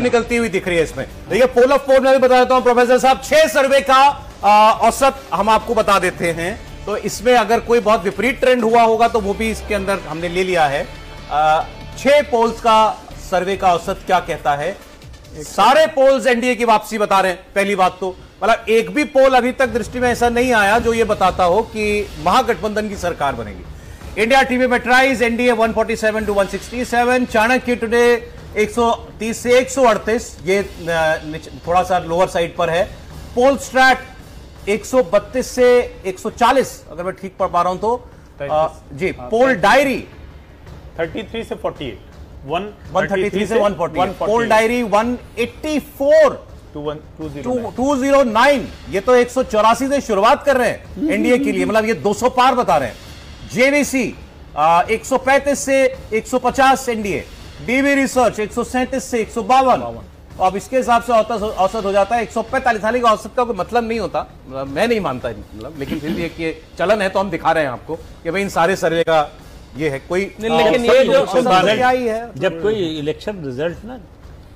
निकलती हुई दिख रही है इसमें। देखिए पोल ऑफ पोल में भी बता देता हूं प्रोफेसर साहब, 6 सर्वे का औसत हम आपको बता देते हैं। तो इसमें अगर कोई बहुत विपरीत ट्रेंड हुआ होगा तो वो भी इसके अंदर हमने ले लिया है। 6 पोल्स का सर्वे का औसत क्या कहता है? सारे पोल्स एनडीए की वापसी बता रहे हैं। पहली बात तो मतलब एक भी पोल अभी तक दृष्टि में ऐसा नहीं आया जो ये बताता हो कि महागठबंधन की सरकार बनेगी। India TV Matrize NDA 147 to 167, Chanakya today 130 से 138, ये थोड़ा सा लोअर साइड पर है। पोल स्ट्रैट 132 से 140 अगर मैं ठीक पढ़ पा रहा हूं तो जी। पोल डायरी 33 से 48, 133 से 140, पोल डायरी 184 209, ये तो 184 से शुरुआत कर रहे हैं एनडीए के लिए, मतलब ये 200 पार बता रहे हैं। जेवीसी 135 से 150 एनडीए, डीवी रिसर्च 137 से 152। अब इसके हिसाब से औसत हो जाता है 145। हालांकि औसत का कोई मतलब नहीं होता, मैं नहीं मानता मतलब, लेकिन फिर भी एक चलन है तो हम दिखा रहे हैं आपको कि भाई इन सारे सर्वे का ये है। कोई लेकिन ये जो क्या ही है, जब कोई इलेक्शन रिजल्ट ना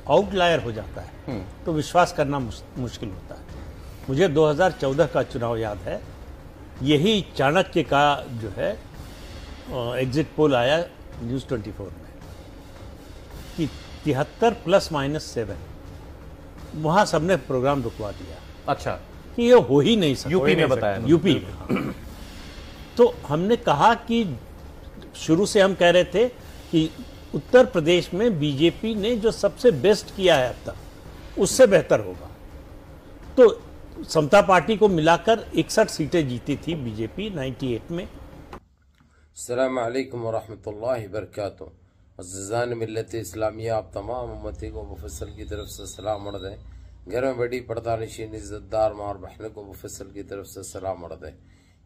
आउटलायर हो जाता है तो विश्वास करना मुश्किल होता है। मुझे 2014 का चुनाव याद है, यही चाणक्य का जो है एग्जिट पोल आया न्यूज़ 24 में कि 73 ±7, वहां सबने प्रोग्राम रुकवा दिया। अच्छा, कि ये हो ही नहीं सकता। यूपी में बताया, यूपी में। तो हमने कहा कि शुरू से हम कह रहे थे कि उत्तर प्रदेश में बीजेपी ने जो सबसे बेस्ट किया है अब तक उससे बेहतर होगा। तो समता पार्टी को मिलाकर 61 सीटें जीती थी बीजेपी 98 में। अस्सलाम वालेकुम वरहमतुल्लाहि वबरकातुहू। अज़ीज़ान मिल्लत इस्लामिया, आप तमाम उम्मती को मुफस्सल की तरफ से सलाम अर्ज़ है। घर में बड़ी पर्दा नशीन इज़्ज़तदार माँ और बहनों को मुफस्सल की तरफ से सलाम अर्ज़ है।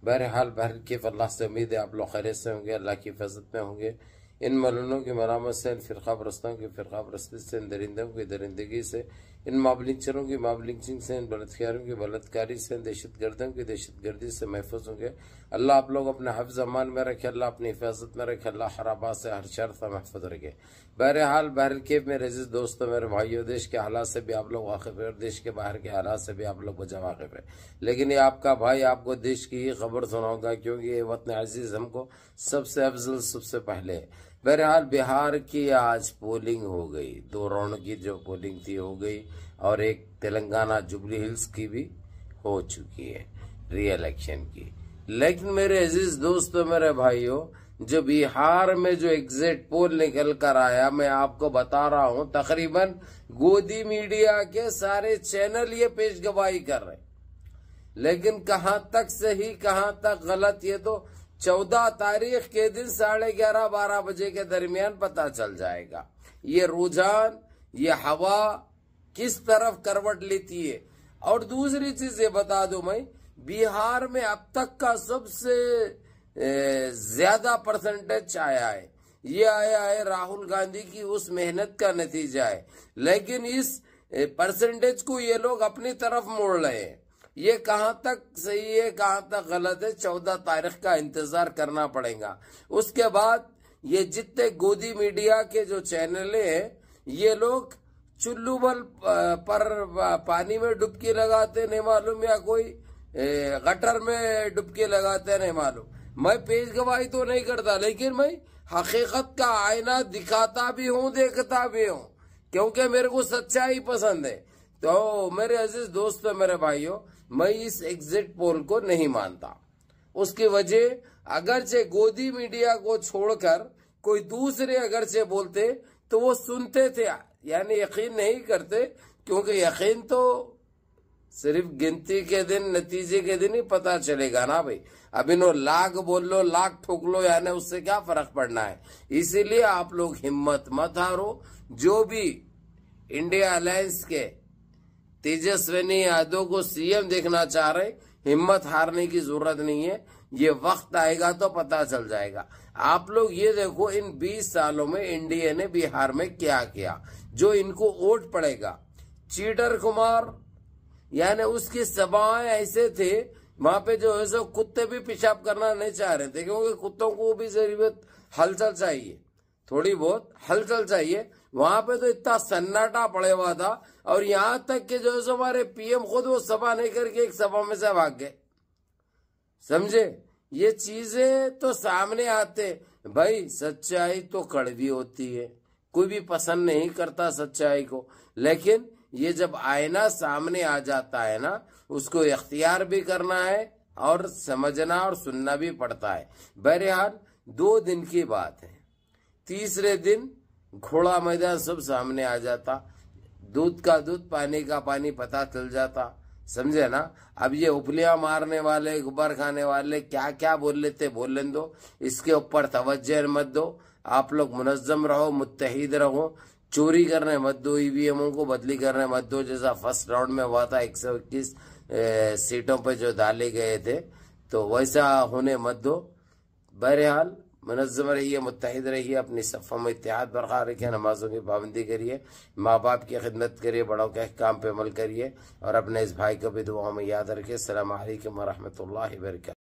बहरहाल बहरकैफ़ अल्लाह से उम्मीद है आप लोग खैरियत से होंगे, अल्लाह की हिफाजत में होंगे। इन मलूनों की मरामत से, इन फ़िरक़ा परस्तों की फ़िरक़ा परस्ती से, इन दरिंदों की दरिंदगी से, इन माबलिंचरों की माबलिंचिंग से, इन बलात्कारियों की बलात्कारी से, इन दहशतगर्दों की दहशतगर्दी से महफूज होंगे। अल्लाह आप लोग अपने हिफ्ज़ अमान में रखे, अल्लाह अपनी हिफाजत में रखे, अल्लाह खराबात से हर शर से महफूज रखे। बहरहाल बहरकैफ़ मेरे अज़ीज़ दोस्तों, मेरे भाइयों, देश के हालात से भी आप लोग वाकिफ़ है और देश के बाहर के हालात से भी आप लोग बजा वाकिफ़ है। लेकिन ये आपका भाई आपको देश की ही खबर सुनाऊंगा, क्योंकि ये वतन अजीज़ हमको सबसे अफजल सबसे पहले है। बहरहाल बिहार की आज पोलिंग हो गई, 2 राउंड की जो पोलिंग थी हो गई, और एक तेलंगाना जुबली हिल्स की भी हो चुकी है री इलेक्शन की। लेकिन मेरे अजीज दोस्तों, मेरे भाइयों, जो बिहार में जो एग्जिट पोल निकल कर आया, मैं आपको बता रहा हूं, तकरीबन गोदी मीडिया के सारे चैनल ये पेशगवाही कर रहे हैं। लेकिन कहां तक सही कहां तक गलत, ये तो 14 तारीख के दिन 11:30-12 बजे के दरमियान पता चल जाएगा। ये रुझान, ये हवा किस तरफ करवट लेती है। और दूसरी चीज ये बता दूं, मैं बिहार में अब तक का सबसे ज्यादा परसेंटेज आया है, ये आया है राहुल गांधी की उस मेहनत का नतीजा है। लेकिन इस परसेंटेज को ये लोग अपनी तरफ मोड़ रहे हैं। ये कहां तक सही है कहां तक गलत है, 14 तारीख का इंतजार करना पड़ेगा। उसके बाद ये जितने गोदी मीडिया के जो चैनल हैं, ये लोग चुल्लू बल पर पानी में डुबकी लगाते नहीं मालूम, या कोई गटर में डुबकी लगाते नहीं मालूम। मैं पेश गवाही तो नहीं करता, लेकिन मैं हकीकत का आईना दिखाता भी हूँ, देखता भी हूँ, क्योंकि मेरे को सच्चाई पसंद है। तो मेरे अजीज दोस्तों, मेरे भाइयों, मैं इस एग्जिट पोल को नहीं मानता। उसकी वजह, अगरचे गोदी मीडिया को छोड़कर कोई दूसरे अगरचे बोलते तो वो सुनते थे, यानी यकीन नहीं करते, क्योंकि यकीन तो सिर्फ गिनती के दिन, नतीजे के दिन ही पता चलेगा ना भाई। अब इन्हों लाख बोल लो, लाख ठोक लो, यानी उससे क्या फर्क पड़ना है। इसीलिए आप लोग हिम्मत मत हारो। जो भी इंडिया अलायंस के तेजस्विनी यादव को सीएम देखना चाह रहे, हिम्मत हारने की जरूरत नहीं है। ये वक्त आएगा तो पता चल जाएगा। आप लोग ये देखो, इन 20 सालों में इंडिया ने बिहार में क्या किया, जो इनको वोट पड़ेगा। चीटर कुमार, यानी उसकी सभाएं ऐसे थे, वहां पे जो है सो कुत्ते भी पेशाब करना नहीं चाह रहे थे, क्योंकि कुत्तों को भी जरूरत हलचल चाहिए, थोड़ी बहुत हलचल चाहिए। वहां पे तो इतना सन्नाटा पड़े हुआ था, और यहां तक कि जो हमारे पीएम खुद वो सभा नहीं करके एक सभा में से भाग गए। समझे? ये चीजें तो सामने आते। भाई सच्चाई तो कड़वी होती है, कोई भी पसंद नहीं करता सच्चाई को, लेकिन ये जब आईना सामने आ जाता है ना, उसको इख्तियार भी करना है और समझना और सुनना भी पड़ता है। बहरहाल 2 दिन की बात है, तीसरे दिन घोड़ा मैदान सब सामने आ जाता, दूध का दूध पानी का पानी पता चल जाता। समझे ना? अब ये उपलियां मारने वाले, गुब्बार खाने वाले क्या क्या बोल लेते बोलने दो, इसके ऊपर तवज्जो मत दो। आप लोग मुनज़्ज़म रहो, मुत्तहिद रहो, चोरी करने मत दो, ईवीएमओं को बदली करने मत दो, जैसा फर्स्ट राउंड में हुआ था 121 सीटों पे जो डाले गए थे, तो वैसा होने मत दो। बहरहाल मुनज़्ज़म रहिए, मुत्तहिद रहिए, अपनी सफ़ों में इत्तेहाद बरकरार रखिए, नमाजों की पाबंदी करिए, माँ बाप की खिदमत करिए, बड़ों के काम पे अमल करिए, और अपने इस भाई को भी दुआओं में याद रखिए। अस्सलामु अलैकुम व रहमतुल्लाहि व बरकातहू।